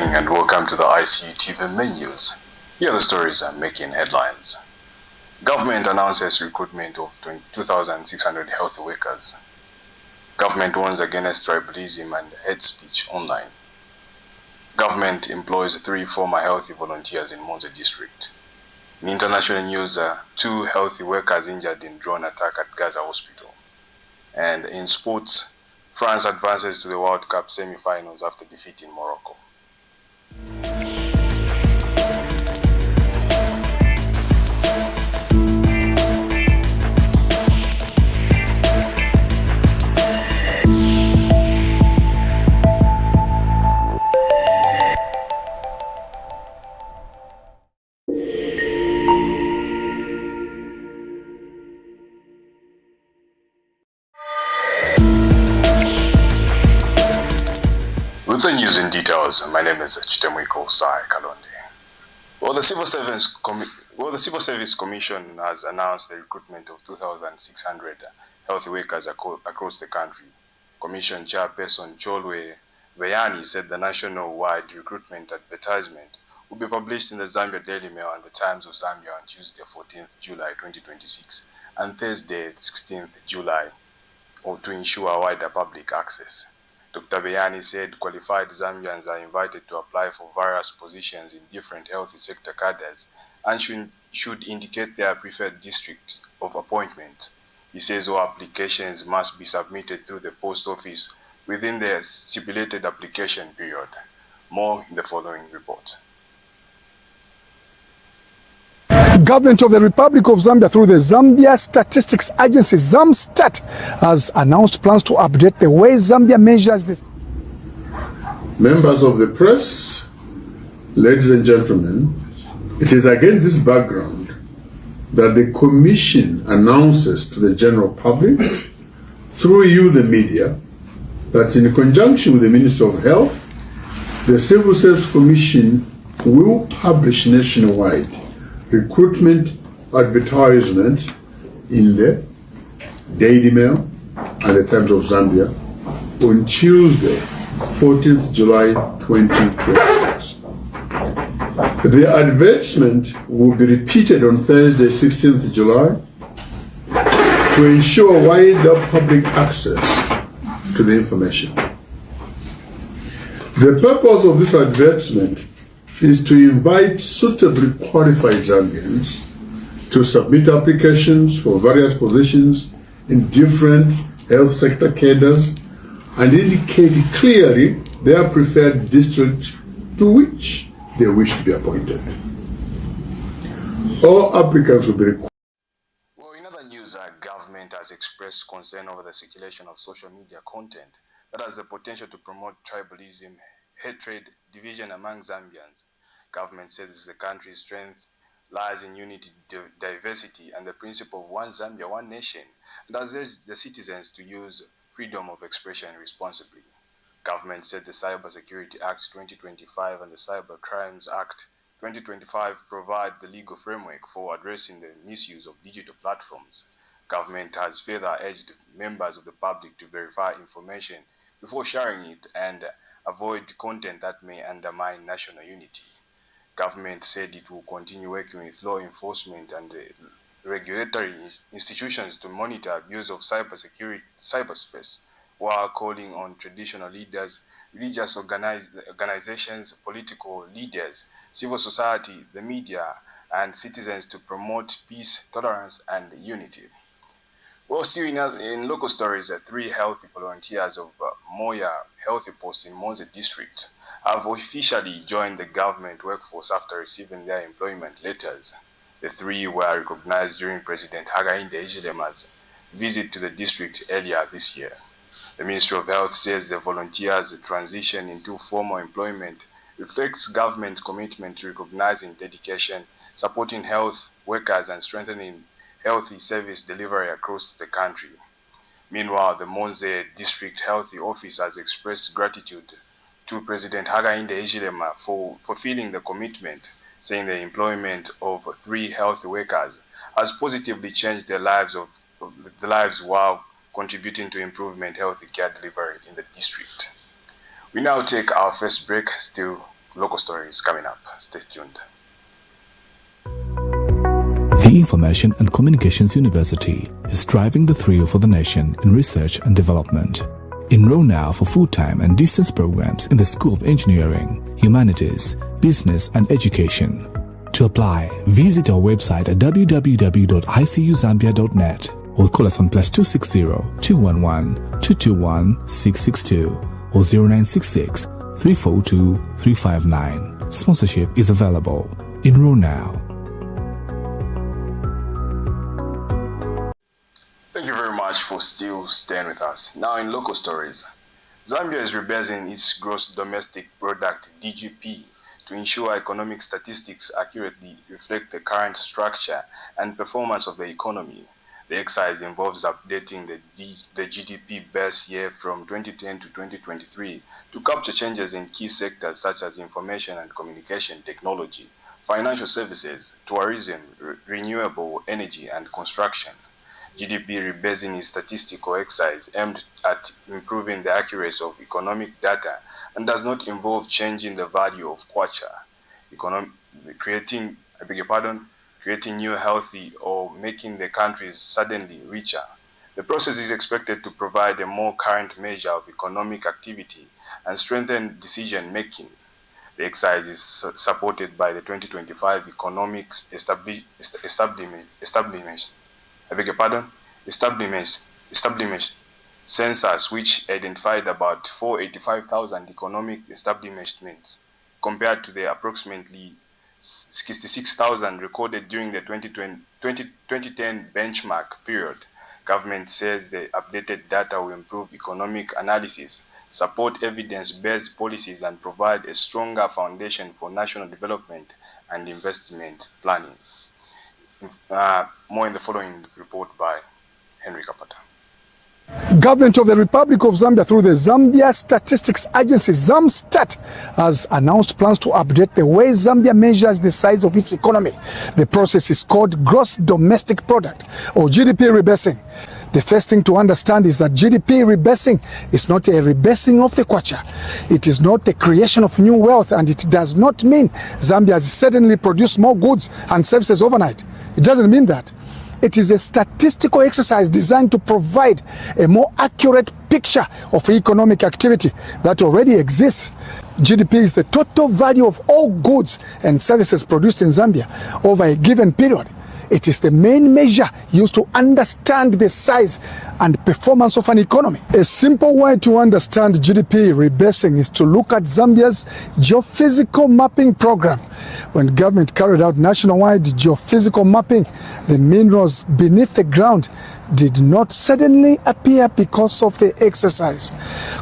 morning and welcome to the ICU TV main news. Here are the stories that are making headlines. Government announces recruitment of 2,600 health workers. Government warns against tribalism and hate speech online. Government employs 3 former healthy volunteers in Monze district. In international news, 2 healthy workers injured in drone attack at Gaza hospital. And in sports, France advances to the World Cup semi-finals after defeating Morocco. With the news in details, my name is Chitemwiko Sai Kalonde. Well, the Civil Service Commission has announced the recruitment of 2,600 health workers across the country. Commission Chairperson Cholwe Veyani said the national-wide recruitment advertisement will be published in the Zambia Daily Mail and the Times of Zambia on Tuesday, 14th July 2026 and Thursday, 16th July, to ensure wider public access. Dr. Beyani said qualified Zambians are invited to apply for various positions in different health sector cadres and should indicate their preferred district of appointment. He says all applications must be submitted through the post office within the stipulated application period. More in the following report. Government of the Republic of Zambia through the Zambia Statistics Agency, ZAMSTAT, has announced plans to update the way Zambia measures this. Members of the press, ladies and gentlemen, it is against this background that the Commission announces to the general public, through you, the media, that in conjunction with the Minister of Health, the Civil Service Commission will publish nationwide recruitment advertisement in the Daily Mail and the Times of Zambia on Tuesday, 14th July 2026. The advertisement will be repeated on Thursday, 16th July to ensure wider public access to the information. The purpose of this advertisement is to invite suitably qualified Zambians to submit applications for various positions in different health sector cadres and indicate clearly their preferred district to which they wish to be appointed. All applicants will be required. Well, in other news, our government has expressed concern over the circulation of social media content that has the potential to promote tribalism, hatred, division among Zambians. Government says the country's strength lies in unity, diversity, and the principle of one Zambia, one nation, and has urged the citizens to use freedom of expression responsibly. Government said the Cyber Security Act 2025 and the Cyber Crimes Act 2025 provide the legal framework for addressing the misuse of digital platforms. Government has further urged members of the public to verify information before sharing it and avoid content that may undermine national unity. Government said it will continue working with law enforcement and regulatory institutions to monitor abuse of cyberspace, while calling on traditional leaders, religious organizations, political leaders, civil society, the media, and citizens to promote peace, tolerance, and unity. Well, still in local stories, 3 healthy volunteers of Moya Healthy Post in Monze district have officially joined the government workforce after receiving their employment letters. The 3 were recognized during President Hakainde Hichilema's visit to the district earlier this year. The Ministry of Health says the volunteers' transition into formal employment reflects government's commitment to recognizing dedication, supporting health workers, and strengthening healthy service delivery across the country. Meanwhile, the Monze District Healthy Office has expressed gratitude to President Hakainde Hichilema for fulfilling the commitment, saying the employment of 3 health workers has positively changed the lives while contributing to improvement health care delivery in the district. We now take our first break, still local stories coming up. Stay tuned. The Information and Communications University is driving the thrill for the nation in research and development. Enroll now for full-time and distance programs in the School of Engineering, Humanities, Business and Education. To apply, visit our website at www.icuzambia.net or call us on +260 211 221 662 or 0966 342 359. Sponsorship is available. Enroll now. Thank you very much for still staying with us. Now in local stories, Zambia is rebasing its gross domestic product (GDP) to ensure economic statistics accurately reflect the current structure and performance of the economy. The exercise involves updating the GDP base year from 2010 to 2023 to capture changes in key sectors such as information and communication technology, financial services, tourism, renewable energy, and construction. GDP rebasing is statistical exercise aimed at improving the accuracy of economic data and does not involve changing the value of kwacha, creating new healthy or making the countries suddenly richer. The process is expected to provide a more current measure of economic activity and strengthen decision making. The exercise is supported by the 2025 Economics Establishment Census, which identified about 485,000 economic establishments, compared to the approximately 66,000 recorded during the 2010 benchmark period. Government says the updated data will improve economic analysis, support evidence-based policies, and provide a stronger foundation for national development and investment planning. More in the following report by Henry Kapata. Government of the Republic of Zambia through the Zambia Statistics Agency, ZAMSTAT, has announced plans to update the way Zambia measures the size of its economy. The process is called Gross Domestic Product, or GDP rebasing. The first thing to understand is that GDP rebasing is not a rebasing of the kwacha. It is not the creation of new wealth, and it does not mean Zambia has suddenly produced more goods and services overnight. It doesn't mean that. It is a statistical exercise designed to provide a more accurate picture of economic activity that already exists. GDP is the total value of all goods and services produced in Zambia over a given period. It is the main measure used to understand the size and performance of an economy. A simple way to understand GDP rebasing is to look at Zambia's geophysical mapping program. When government carried out nationwide geophysical mapping, the minerals beneath the ground did not suddenly appear because of the exercise.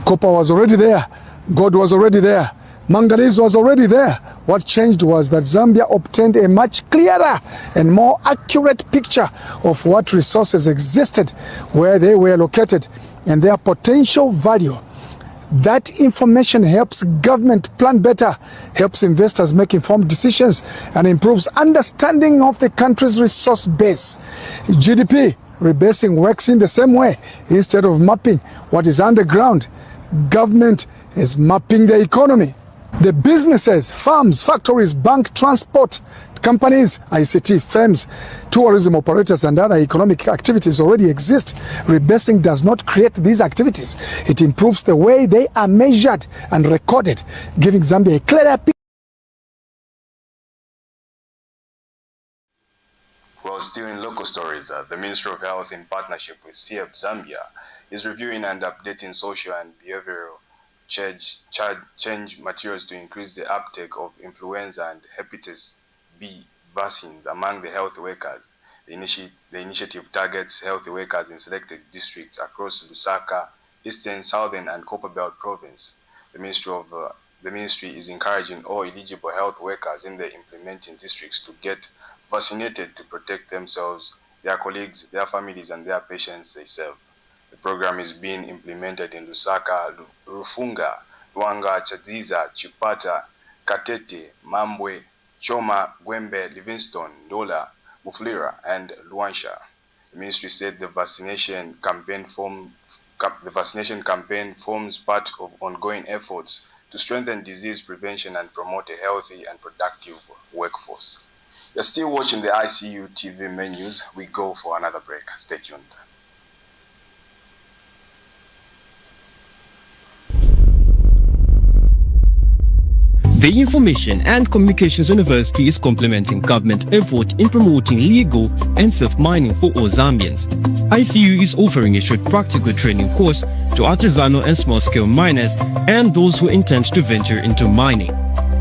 Copper was already there, gold was already there, manganese was already there. What changed was that Zambia obtained a much clearer and more accurate picture of what resources existed, where they were located, and their potential value. That information helps government plan better, helps investors make informed decisions, and improves understanding of the country's resource base. GDP rebasing works in the same way. Instead of mapping what is underground, government is mapping the economy. The businesses, farms, factories, bank, transport companies, ICT firms, tourism operators, and other economic activities already exist. Rebasing does not create these activities. It improves the way they are measured and recorded, giving Zambia a clearer picture. Well, still in local stories, the Ministry of Health, in partnership with CEP Zambia, is reviewing and updating social and behavioral change materials to increase the uptake of influenza and hepatitis B vaccines among the health workers. The initiative targets health workers in selected districts across Lusaka, Eastern, Southern, and Copperbelt province. The ministry is encouraging all eligible health workers in the implementing districts to get vaccinated to protect themselves, their colleagues, their families, and their patients they serve. The program is being implemented in Lusaka, Rufunga, Luanga, Chadziza, Chipata, Katete, Mambwe, Choma, Gwembe, Livingstone, Ndola, Mufulira, and Luansha. The ministry said the vaccination campaign forms part of ongoing efforts to strengthen disease prevention and promote a healthy and productive workforce. You're still watching the ICU TV menus. We go for another break. Stay tuned. The Information and Communications University is complementing government effort in promoting legal and safe mining for all Zambians. ICU is offering a short practical training course to artisanal and small-scale miners and those who intend to venture into mining.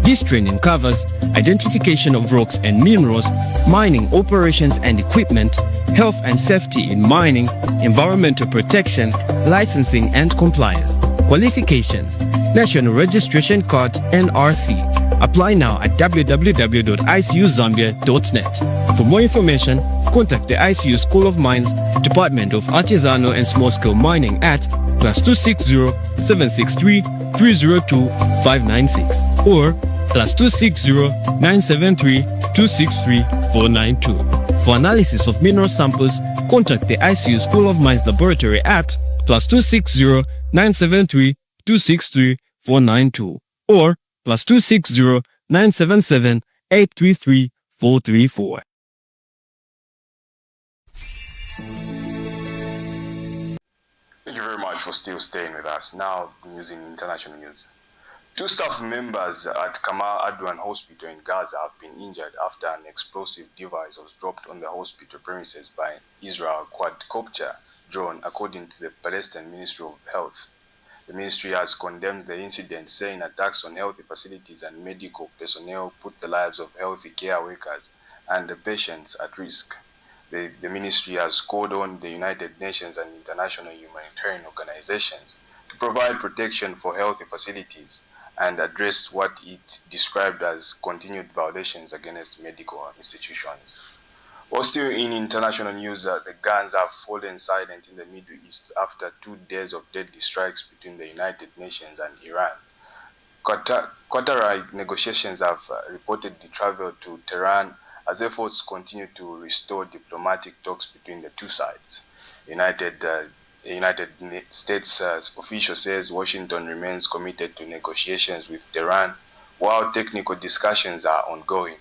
This training covers identification of rocks and minerals, mining operations and equipment, health and safety in mining, environmental protection, licensing and compliance. Qualifications: National Registration Card NRC. Apply now at www.icuzambia.net. For more information, contact the ICU School of Mines, Department of Artisanal and Small-Scale Mining at +260 763 302 596 or +260 973 263 492. For analysis of mineral samples, contact the ICU School of Mines Laboratory at +260 973 263 492 or +260 977 833 434. Thank you very much for still staying with us. Now, the news in international news. 2 staff members at Kamal Adwan Hospital in Gaza have been injured after an explosive device was dropped on the hospital premises by an Israel quadcopter drone, according to the Palestinian Ministry of Health. The ministry has condemned the incident, saying attacks on health facilities and medical personnel put the lives of healthy care workers and the patients at risk. The ministry has called on the United Nations and international humanitarian organizations to provide protection for healthy facilities and address what it described as continued violations against medical institutions. While still in international news, the guns have fallen silent in the Middle East after 2 days of deadly strikes between the United Nations and Iran. Qatari negotiations have reportedly traveled to Tehran as efforts continue to restore diplomatic talks between the two sides. United States official says Washington remains committed to negotiations with Tehran while technical discussions are ongoing.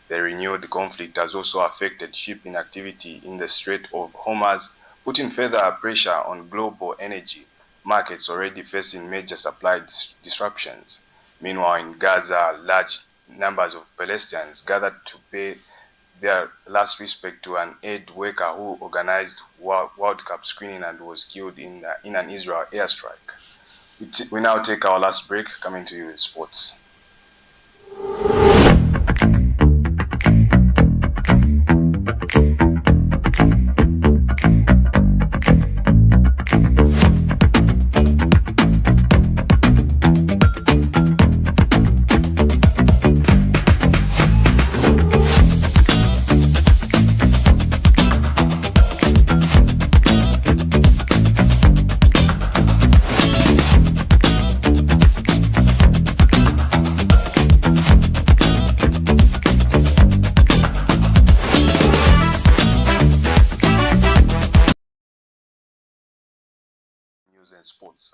The renewed conflict has also affected shipping activity in the Strait of Hormuz, putting further pressure on global energy markets already facing major supply disruptions. Meanwhile, in Gaza, large numbers of Palestinians gathered to pay their last respect to an aid worker who organized World Cup screening and was killed in an Israel airstrike. We now take our last break, coming to you with sports. And sports.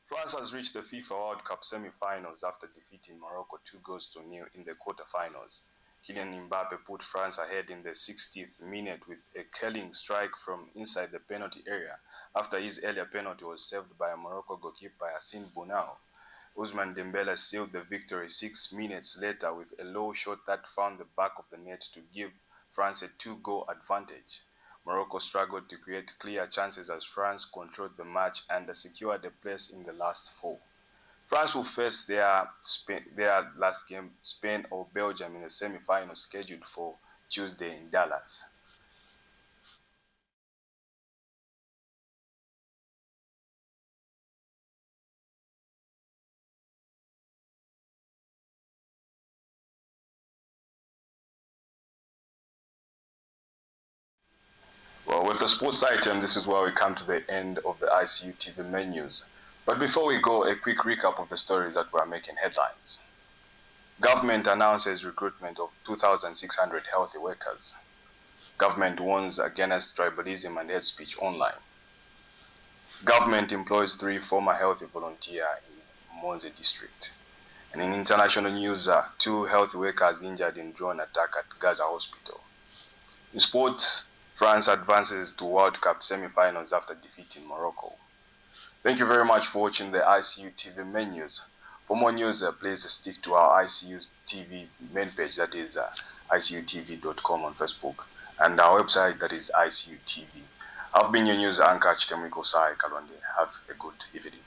France has reached the FIFA World Cup semi-finals after defeating Morocco 2-0 in the quarter-finals. Kylian Mbappe put France ahead in the 60th minute with a curling strike from inside the penalty area after his earlier penalty was saved by a Morocco goalkeeper Yassine Bounao. Ousmane Dembele sealed the victory 6 minutes later with a low shot that found the back of the net to give France a 2-goal advantage. Morocco struggled to create clear chances as France controlled the match and secured a place in the last 4. France will face their last game, Spain or Belgium, in the semi-final scheduled for Tuesday in Dallas. Well, with the sports item, this is where we come to the end of the ICU TV menus. But before we go, a quick recap of the stories that were making headlines. Government announces recruitment of 2,600 healthy workers. Government warns against tribalism and hate speech online. Government employs 3 former healthy volunteers in Monze district. And in international news, 2 health workers injured in drone attack at Gaza hospital. In sports, France advances to World Cup semi-finals after defeating Morocco. Thank you very much for watching the ICU TV main news. For more news, please stick to our ICU TV main page, that is icutv.com on Facebook, and our website, that is ICU TV. I've been your news anchor, Chitemwiko Sai Kalonde. Have a good evening.